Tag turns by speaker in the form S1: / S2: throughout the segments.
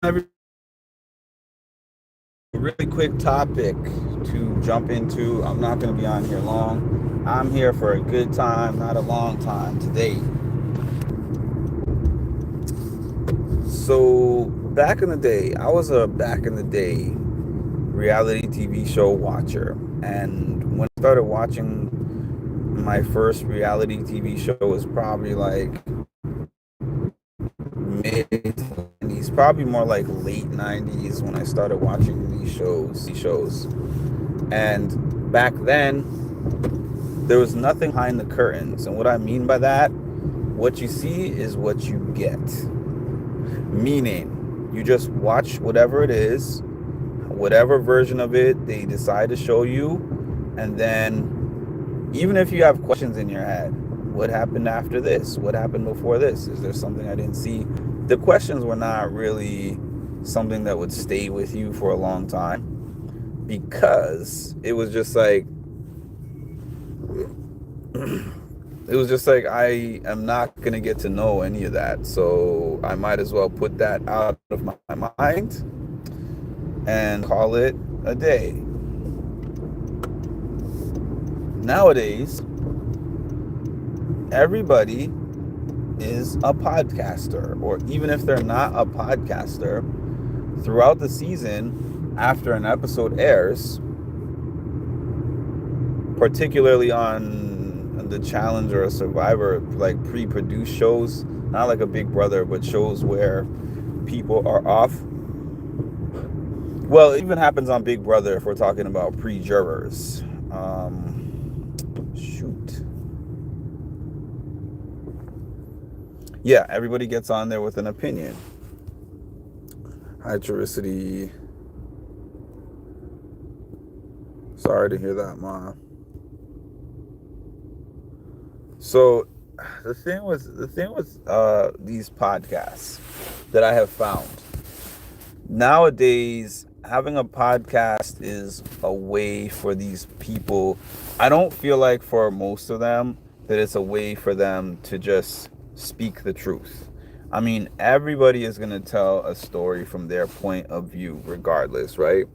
S1: Every really quick topic to jump into. I'm not going to be on here long. I'm here for a good time, not a long time today. So, back in the day, I was a back in the day reality TV show watcher. And when I started watching my first reality TV show was probably like mid 90s, probably more like late 90s when I started watching these shows. And back then, there was nothing behind the curtains. And what I mean by that, what you see is what you get. Meaning, you just watch whatever it is, whatever version of it they decide to show you, and then even if you have questions in your head, what happened after this? What happened before this? Is there something I didn't see? The questions were not really something that would stay with you for a long time because it was just like I am not going to get to know any of that. So I might as well put that out of my mind and call it a day. Nowadays, everybody is a podcaster, or even if they're not a podcaster, throughout the season, after an episode airs, particularly on the Challenge or a Survivor, like pre-produced shows, not like a Big Brother, but shows where people are off. Well, it even happens on Big Brother if we're talking about pre-jurors. Shoot. Yeah, everybody gets on there with an opinion. Hi, Tricity. Sorry to hear that, Ma. So the thing with these podcasts that I have found nowadays, having a podcast is a way for these people. I don't feel like for most of them that it's a way for them to just speak the truth. I mean, everybody is going to tell a story from their point of view regardless, right?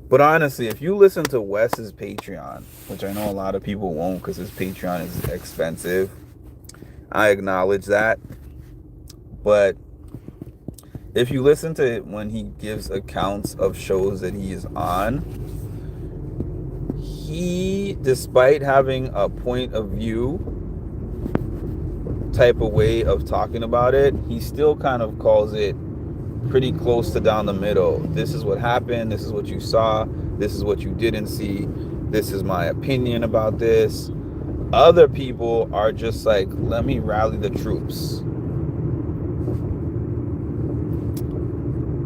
S1: But honestly, if you listen to Wes's Patreon, which I know a lot of people won't because his Patreon is expensive, I acknowledge that. But if you listen to it when he gives accounts of shows that he is on, he, despite having a point of view type of way of talking about it, he still kind of calls it pretty close to down the middle. This is what happened. This is what you saw. This is what you didn't see. This is my opinion about this. Other people are just like, let me rally the troops.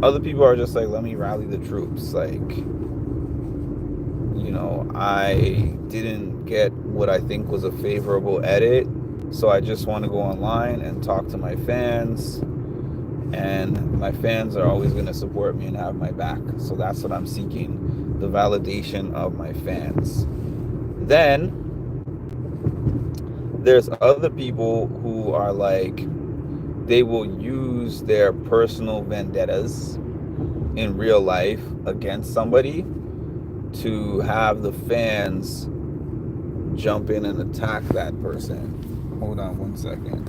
S1: Other people are just like, let me rally the troops. Like, I didn't get what I think was a favorable edit. So I just want to go online and talk to my fans. And my fans are always going to support me and have my back. So that's what I'm seeking, the validation of my fans. Then there's other people who are like, they will use their personal vendettas in real life against somebody to have the fans jump in and attack that person. Hold on one second.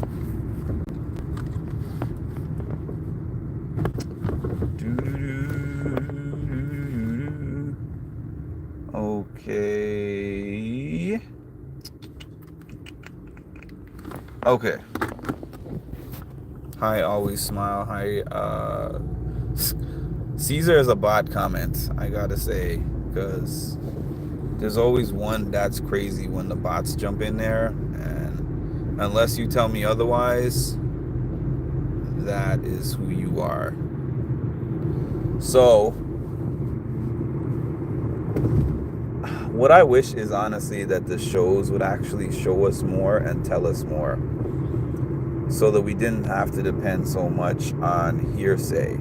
S1: Okay. Hi, always smile. Hi, Caesar is a bot comment, I gotta say, because there's always one that's crazy when the bots jump in there, and unless you tell me otherwise, that is who you are. So, what I wish is honestly that the shows would actually show us more and tell us more, so that we didn't have to depend so much on hearsay.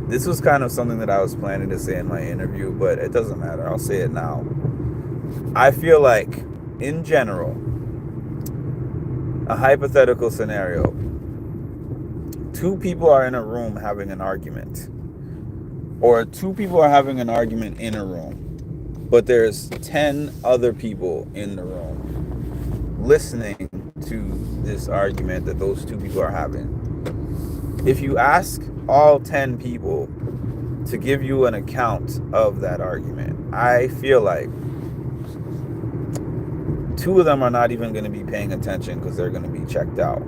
S1: This was kind of something that I was planning to say in my interview, but it doesn't matter. I'll say it now. I feel like, in general, a hypothetical scenario, two people are in a room having an argument, or two people are having an argument in a room, but there's 10 other people in the room listening to this argument that those two people are having. If you ask all 10 people to give you an account of that argument, I feel like two of them are not even going to be paying attention because they're going to be checked out.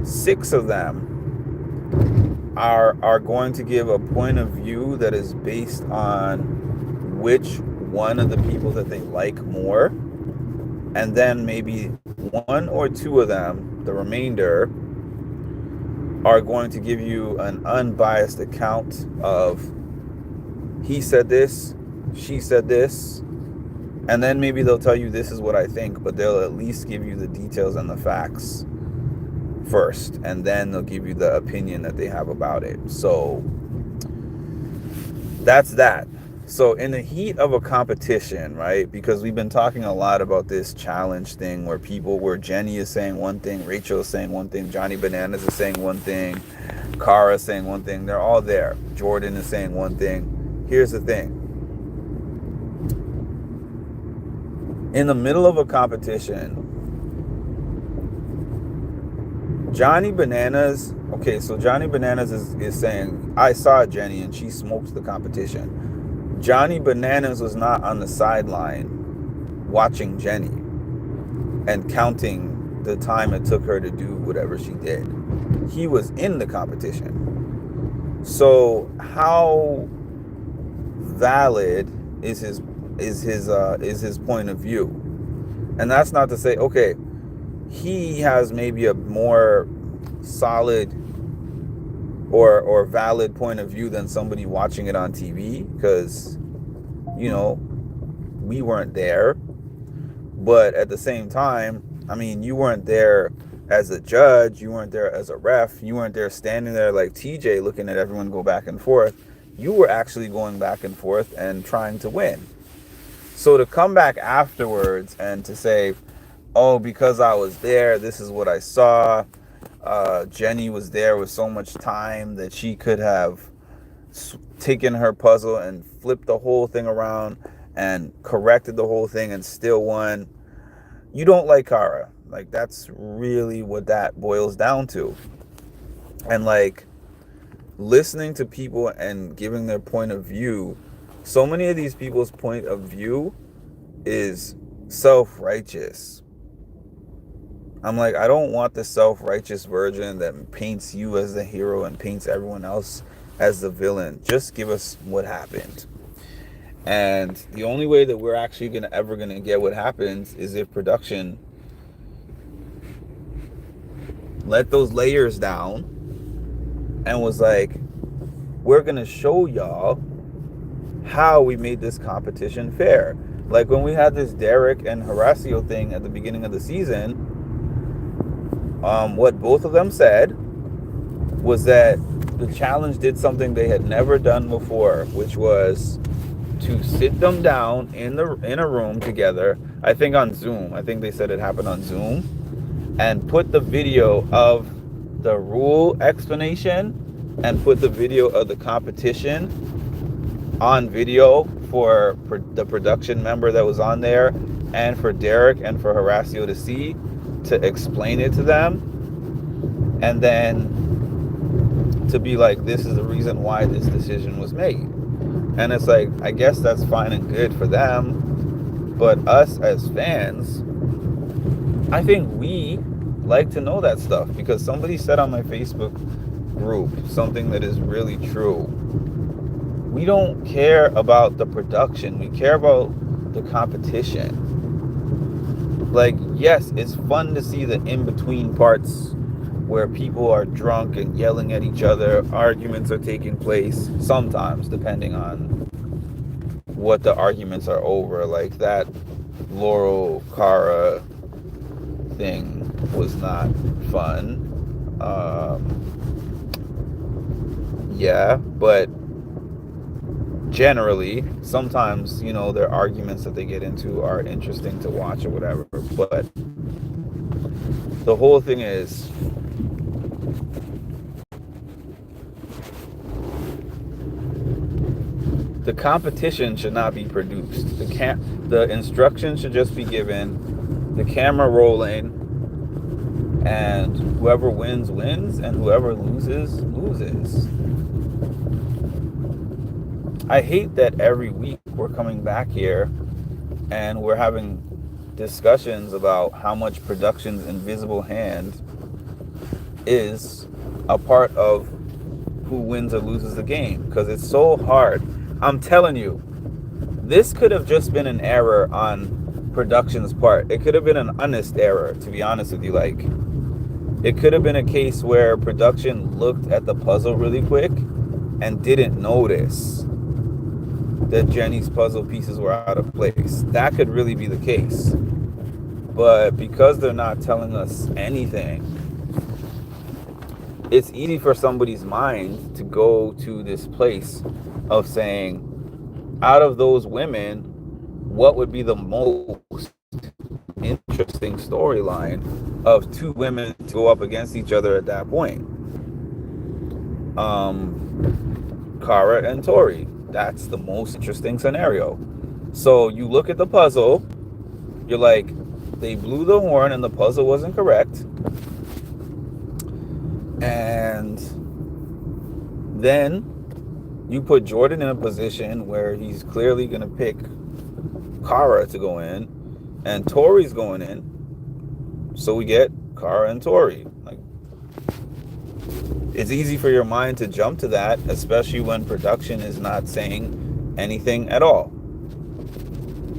S1: 6 of them are going to give a point of view that is based on which one of the people that they like more, and then maybe 1 or 2 of them, the remainder, are going to give you an unbiased account of he said this, she said this, and then maybe they'll tell you this is what I think, but they'll at least give you the details and the facts first, and then they'll give you the opinion that they have about it. So that's that. So in the heat of a competition, right, because we've been talking a lot about this challenge thing where Jenny is saying one thing, Rachel is saying one thing, Johnny Bananas is saying one thing, Cara is saying one thing, they're all there. Jordan is saying one thing. Here's the thing. In the middle of a competition, Johnny Bananas is saying, I saw Jenny and she smoked the competition. Johnny Bananas was not on the sideline watching Jenny and counting the time it took her to do whatever she did. He was in the competition. So how valid is his point of view? And that's not to say, okay, he has maybe a more solid or valid point of view than somebody watching it on TV, because, you know, we weren't there. But at the same time, I mean, you weren't there as a judge, you weren't there as a ref, you weren't there standing there like TJ looking at everyone go back and forth. You were actually going back and forth and trying to win. So to come back afterwards and to say, oh, because I was there, this is what I saw. Jenny was there with so much time that she could have taken her puzzle and flipped the whole thing around and corrected the whole thing and still won. You don't like Cara. Like, that's really what that boils down to. And like, listening to people and giving their point of view, so many of these people's point of view is self-righteous. I'm like, I don't want the self-righteous version that paints you as the hero and paints everyone else as the villain. Just give us what happened. And the only way that we're actually ever gonna get what happens is if production let those layers down and was like, we're gonna show y'all how we made this competition fair. Like when we had this Derek and Horacio thing at the beginning of the season, what both of them said was that the challenge did something they had never done before, which was to sit them down in a room together. I think on Zoom. I think they said it happened on Zoom, and put the video of the rule explanation and put the video of the competition on video for the production member that was on there, and for Derek and for Horacio to see, to explain it to them, and then to be like, this is the reason why this decision was made. And it's like, I guess that's fine and good for them, but us as fans, I think we like to know that stuff, because somebody said on my Facebook group something that is really true. We don't care about the production, we care about the competition. Like, yes, it's fun to see the in-between parts where people are drunk and yelling at each other. Arguments are taking place sometimes, depending on what the arguments are over. Like that Laurel Cara thing was not fun. Yeah, but generally, sometimes, you know, their arguments that they get into are interesting to watch or whatever. But the whole thing is, The competition should not be produced. The instructions should just be given, the camera rolling, and whoever wins wins, and whoever loses loses. I hate that every week we're coming back here and we're having discussions about how much production's invisible hand is a part of who wins or loses the game, because it's so hard. I'm telling you, this could have just been an error on production's part. It could have been an honest error, to be honest with you. Like, it could have been a case where production looked at the puzzle really quick and didn't notice that Jenny's puzzle pieces were out of place. That could really be the case. But because they're not telling us anything, it's easy for somebody's mind to go to this place of saying, out of those women, what would be the most interesting storyline of two women to go up against each other at that point? Kara and Tori. That's the most interesting scenario. So you look at the puzzle, you're like, they blew the horn and the puzzle wasn't correct. And then you put Jordan in a position where he's clearly going to pick Kara to go in, and Tori's going in. So we get Kara and Tori. Like, it's easy for your mind to jump to that, especially when production is not saying anything at all.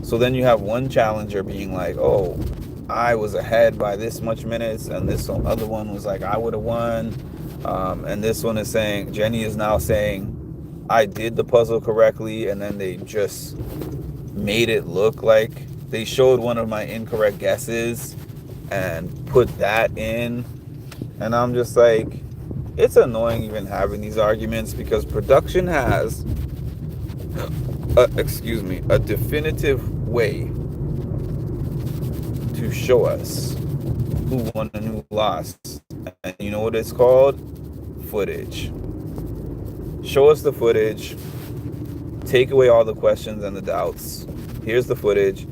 S1: So then you have one challenger being like, oh, I was ahead by this much minutes, and this other one was like, I would have won. And this one is saying, Jenny is now saying, I did the puzzle correctly, and then they just made it look like they showed one of my incorrect guesses and put that in. And I'm just like, it's annoying even having these arguments, because production has a definitive way to show us who won and who lost. And you know what it's called? Footage. Show us the footage. Take away all the questions and the doubts. Here's the footage.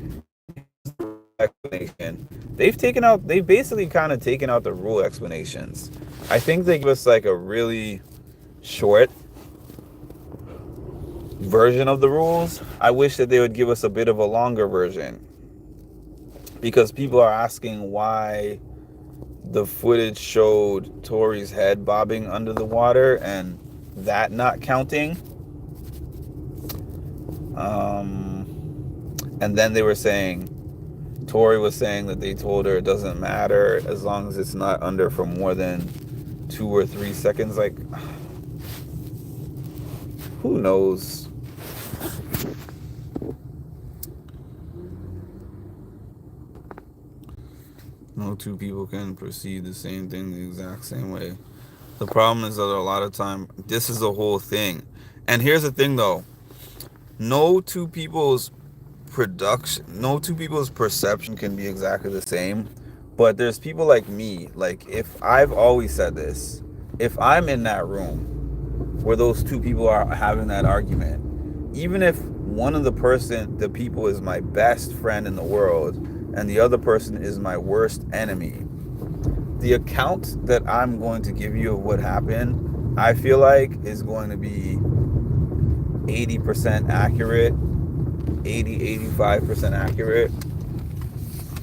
S1: Explanation. They've basically kind of taken out the rule explanations. I think they give us like a really short version of the rules. I wish that they would give us a bit of a longer version, because people are asking why the footage showed Tori's head bobbing under the water and that not counting. And then they were saying, Tori was saying that they told her it doesn't matter as long as it's not under for more than 2 or 3 seconds. Like, who knows? No two people can perceive the same thing the exact same way. The problem is that a lot of time, this is the whole thing. And here's the thing though, no two people's perception can be exactly the same. But there's people like me, like, if I've always said this, if I'm in that room where those two people are having that argument, even if one of the people is my best friend in the world and the other person is my worst enemy, the account that I'm going to give you of what happened, I feel like, is going to be 80% accurate, 85% accurate.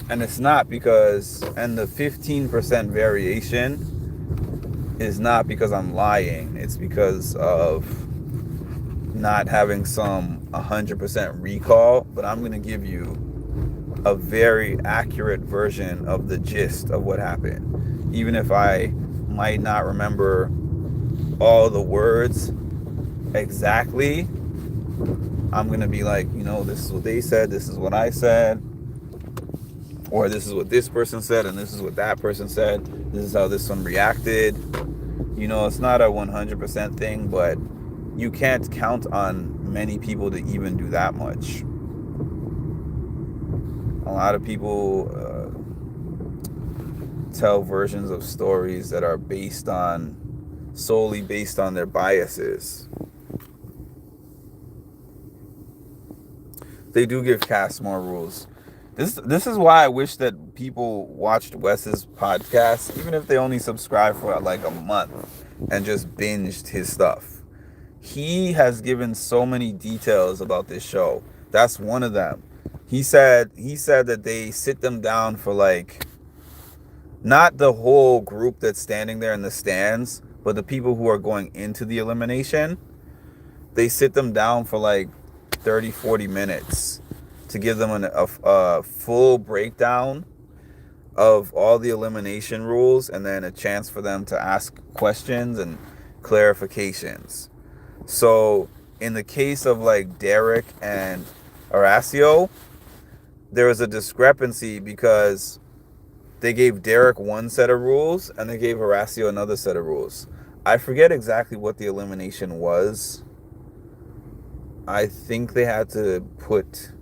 S1: And it's not because, and the 15% variation is not because I'm lying. It's because of not having some 100% recall, but I'm going to give you a very accurate version of the gist of what happened. Even if I might not remember all the words exactly, I'm going to be like, this is what they said, this is what I said, or this is what this person said, and this is what that person said, this is how this one reacted. It's not a 100% thing, but you can't count on many people to even do that much. A lot of people tell versions of stories that are solely based on their biases. They do give cast more rules. This is why I wish that people watched Wes's podcast, even if they only subscribe for like a month and just binged his stuff. He has given so many details about this show. That's one of them. He said that they sit them down for like not the whole group that's standing there in the stands, but the people who are going into the elimination. They sit them down for like 30, 40 minutes to give them a full breakdown of all the elimination rules, and then a chance for them to ask questions and clarifications. So in the case of like Derek and Horacio, there was a discrepancy because they gave Derek one set of rules and they gave Horacio another set of rules. I forget exactly what the elimination was. I think they had to put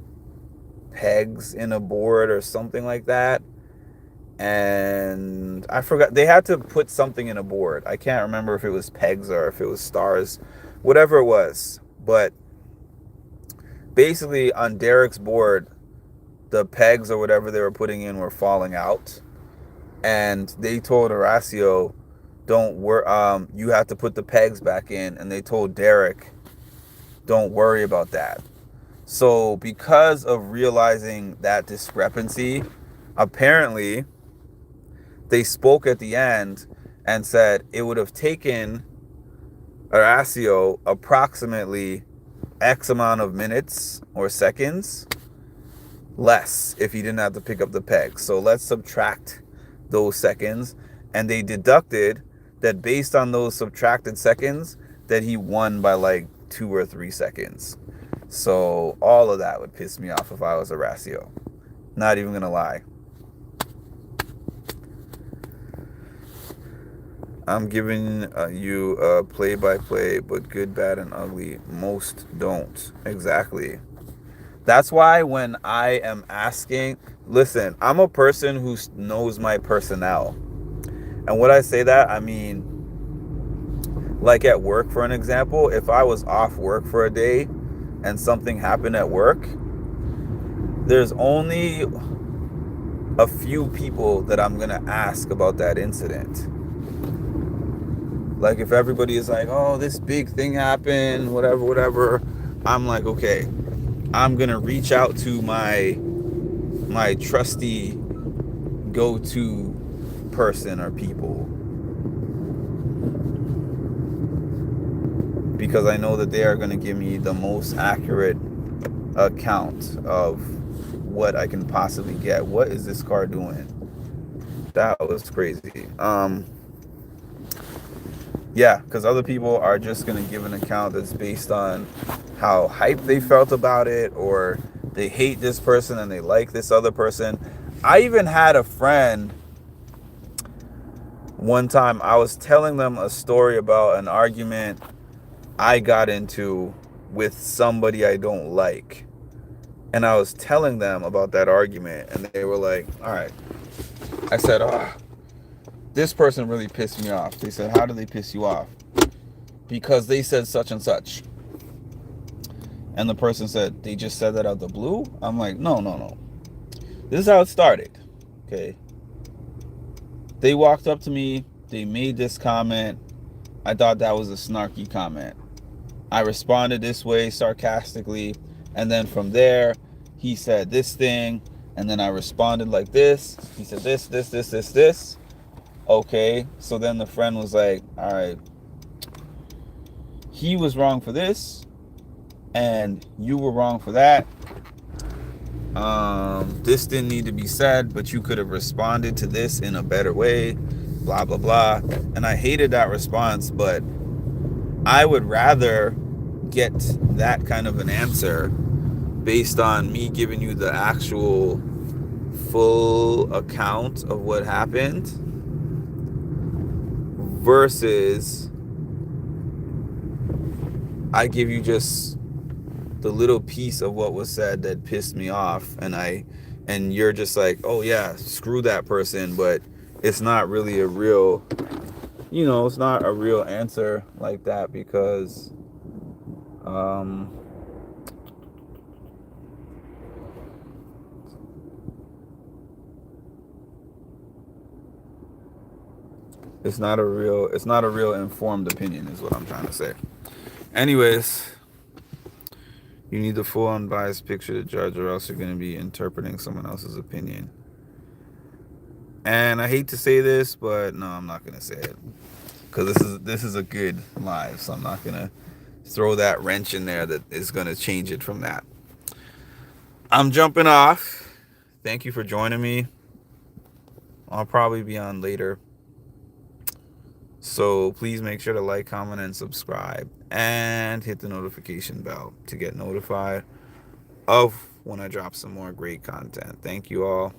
S1: pegs in a board or something like that. And I forgot. They had to put something in a board. I can't remember if it was pegs or if it was stars. Whatever it was. But basically on Derek's board, the pegs or whatever they were putting in were falling out. And they told Horacio, don't worry, you have to put the pegs back in. And they told Derek, don't worry about that. So because of realizing that discrepancy, apparently they spoke at the end and said it would have taken Horacio approximately X amount of minutes or seconds less if he didn't have to pick up the pegs. So let's subtract those seconds. And they deducted that based on those subtracted seconds, that he won by like 2 or 3 seconds. So all of that would piss me off if I was Horacio. Not even gonna lie. I'm giving you a play-by-play, but good, bad, and ugly. Most don't. Exactly. That's why when I am asking, listen, I'm a person who knows my personnel. And when I say that, I mean, like at work, for an example, if I was off work for a day and something happened at work, there's only a few people that I'm going to ask about that incident. Like if everybody is like, oh, this big thing happened, whatever, I'm like, okay, I'm going to reach out to my trusty go-to person or people, because I know that they are going to give me the most accurate account of what I can possibly get. What is this car doing? That was crazy. Yeah, because other people are just going to give an account that's based on how hyped they felt about it, or they hate this person and they like this other person. I even had a friend one time, I was telling them a story about an argument I got into with somebody I don't like. And I was telling them about that argument, and they were like, all right. I said, this person really pissed me off. They said, how did they piss you off? Because they said such and such. And the person said, they just said that out the blue? I'm like, no. This is how it started. Okay. They walked up to me. They made this comment. I thought that was a snarky comment. I responded this way sarcastically. And then from there, he said this thing. And then I responded like this. He said this. Okay. So then the friend was like, all right, he was wrong for this. And you were wrong for that. This didn't need to be said, but you could have responded to this in a better way. Blah, blah, blah. And I hated that response, but I would rather get that kind of an answer based on me giving you the actual full account of what happened versus I give you just the little piece of what was said that pissed me off, and you're just like, oh yeah, screw that person, but it's not really a real, it's not a real answer like that, because It's not a real informed opinion is what I'm trying to say. Anyways, you need the full unbiased picture to judge, or else you're going to be interpreting someone else's opinion. And I hate to say this, but no, I'm not going to say it, because this is a good live, so I'm not going to throw that wrench in there that is going to change it from that. I'm jumping off. Thank you for joining me. I'll probably be on later. So please make sure to like, comment, and subscribe, and hit the notification bell to get notified of when I drop some more great content. Thank you all.